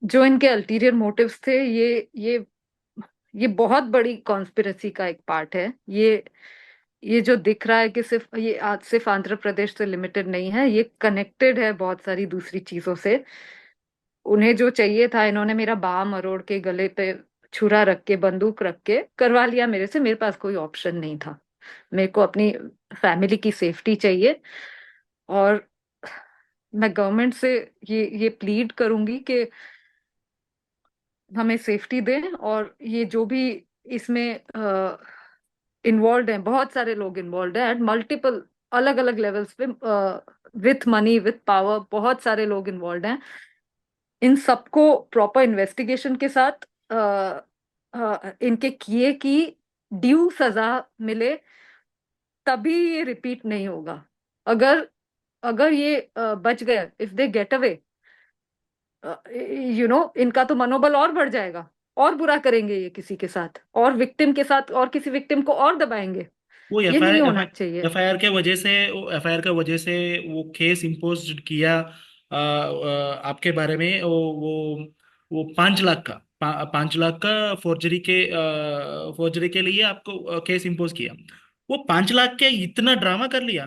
जो इनके ulterior motives थे, ये बहुत बड़ी कॉन्स्पिरसी का एक पार्ट है। ये जो दिख रहा है कि सिर्फ ये आज सिर्फ आंध्र प्रदेश से लिमिटेड नहीं है, ये कनेक्टेड है बहुत सारी दूसरी चीजों से। उन्हें जो चाहिए था, इन्होंने मेरा बाह मरोड़ के गले पे छुरा रख के बंदूक रख के करवा लिया मेरे से। मेरे पास कोई ऑप्शन नहीं था। मेरे को अपनी फैमिली की सेफ्टी चाहिए। और मैं गवर्नमेंट से ये प्लीड करूंगी कि हमें सेफ्टी दें। और ये जो भी इसमें इन्वॉल्व हैं, बहुत सारे लोग इन्वॉल्व हैं एट मल्टीपल अलग अलग लेवल्स पे, विथ मनी विथ पावर, बहुत सारे लोग इन्वॉल्व हैं। इन सबको प्रॉपर इन्वेस्टिगेशन के साथ इनके किए की ड्यू सजा मिले, तभी ये रिपीट नहीं होगा। अगर अगर ये बच गए, इफ दे गेट अवे, इनका तो मनोबल और बढ़ जाएगा। और बुरा करेंगे ये किसी के साथ, और विक्टिम के साथ, और किसी विक्टिम को और दबाएंगे। वो ये एफ आई नहीं आर होना चाहिए। एफ आई आर के वजह से, एफआईआर के वजह से वो केस इम्पोज किया आपके बारे में। वो 5 लाख का, 5 लाख का फोर्जरी के लिए आपको केस इम्पोज किया। वो 5 लाख के इतना ड्रामा कर लिया,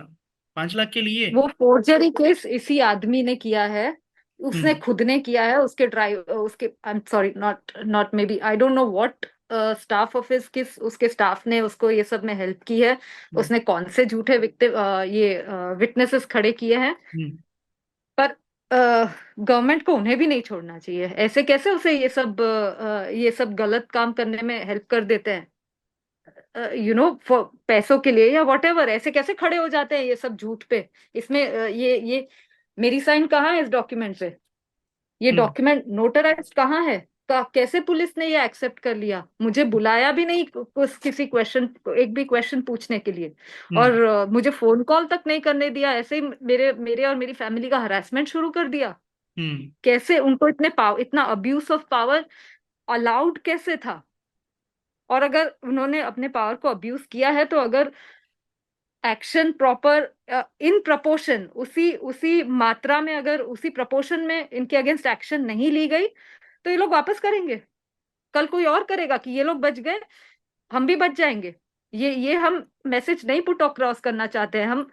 5 लाख के लिए। वो फोर्जरी केस इसी आदमी ने किया है। उसने हम्म। खुद ने किया है। उसके ड्राइव उसके I am sorry, not not may be, I don't know what staff of his, किस उसके स्टाफ ने उसको ये सब में हेल्प की है। हम्म। उसने कौन से झूठे विक्टिम ये विटनेसेस खड़े किए हैं। हम्म। पर गवर्नमेंट को उन्हें भी नहीं छोड़ना चाहिए। ऐसे कैसे उसे ये सब गलत काम करने में हेल्प कर देते हैं, पैसों के लिए या वॉट एवर। ऐसे कैसे खड़े हो जाते हैं ये सब झूठ पे। इसमें ये मेरी साइन कहाँ है इस डॉक्यूमेंट पे? ये हम्म। डॉक्यूमेंट नोटराइज कहाँ है? तो कैसे पुलिस ने ये एक्सेप्ट कर लिया? मुझे बुलाया भी नहीं कुछ किसी क्वेश्चन, एक भी क्वेश्चन पूछने के लिए। हम्म। और मुझे फोन कॉल तक नहीं करने दिया। ऐसे ही मेरे मेरे और मेरी फैमिली का हरासमेंट शुरू कर दिया। हम्म। कैसे उनको इतना अब्यूज ऑफ पावर अलाउड कैसे था? और अगर उन्होंने अपने पावर को अब्यूज किया है, तो अगर एक्शन प्रॉपर इन प्रपोर्शन, उसी उसी मात्रा में, अगर उसी प्रपोर्शन में इनके अगेंस्ट एक्शन नहीं ली गई, तो ये लोग वापस करेंगे। कल कोई और करेगा कि ये लोग बच गए, हम भी बच जाएंगे। ये हम मैसेज नहीं पुट अक्रॉस करना चाहते हैं। हम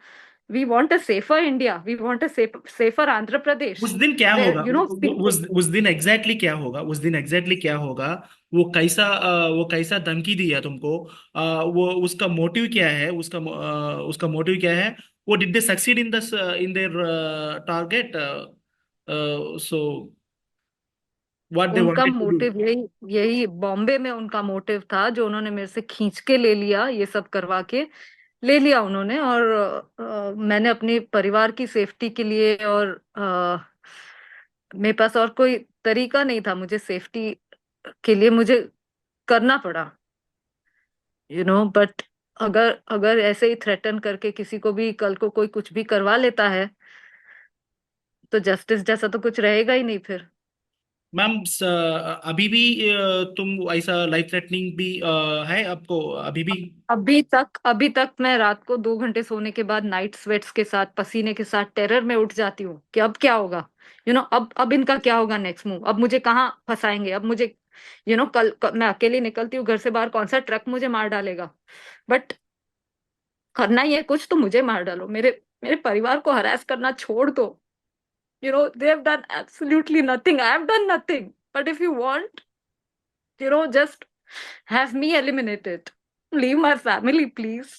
we want a safer India, we want a safer Andhra Pradesh, उस दिन क्या होगा? Where people. उस दिन एग्जैक्टली क्या होगा? उस दिन एग्जैक्टली क्या होगा? वो कैसा धमकी दिया तुमको? वो उसका मोटिव क्या है? उसका मोटिव क्या है? वो did they succeed in their target? So what they उनका वांटेड टू डू? मोटिव यही यही बॉम्बे में उनका मोटिव था, जो उन्होंने मेरे से खींच के ले लिया, ये सब करवा के ले लिया उन्होंने। और मैंने अपनी परिवार की सेफ्टी के लिए, और मेरे पास और कोई तरीका नहीं था। मुझे सेफ्टी के लिए मुझे करना पड़ा, बट अगर अगर ऐसे ही थ्रेटन करके किसी को भी कल को कोई कुछ भी करवा लेता है, तो जस्टिस जैसा तो कुछ रहेगा ही नहीं फिर। मैम, अभी भी तुम ऐसा लाइफ थ्रेटनिंग भी है आपको अभी भी? अभी तक मैं रात को 2 घंटे सोने के बाद नाइट स्वेट्स के साथ, पसीने के साथ, टेरर में उठ जाती हूँ कि अब क्या होगा। अब इनका क्या होगा नेक्स्ट मूव? अब मुझे कहाँ फंसाएंगे? अब मुझे मैं अकेली निकलती हूँ घर से बाहर, कौन सा ट्रक मुझे मार डालेगा? बट करना ही है कुछ, तो मुझे मार डालो। मेरे मेरे परिवार को हरास करना छोड़ दो। They have done absolutely nothing, I have done nothing. But if you want, just have me eliminated, leave my family please।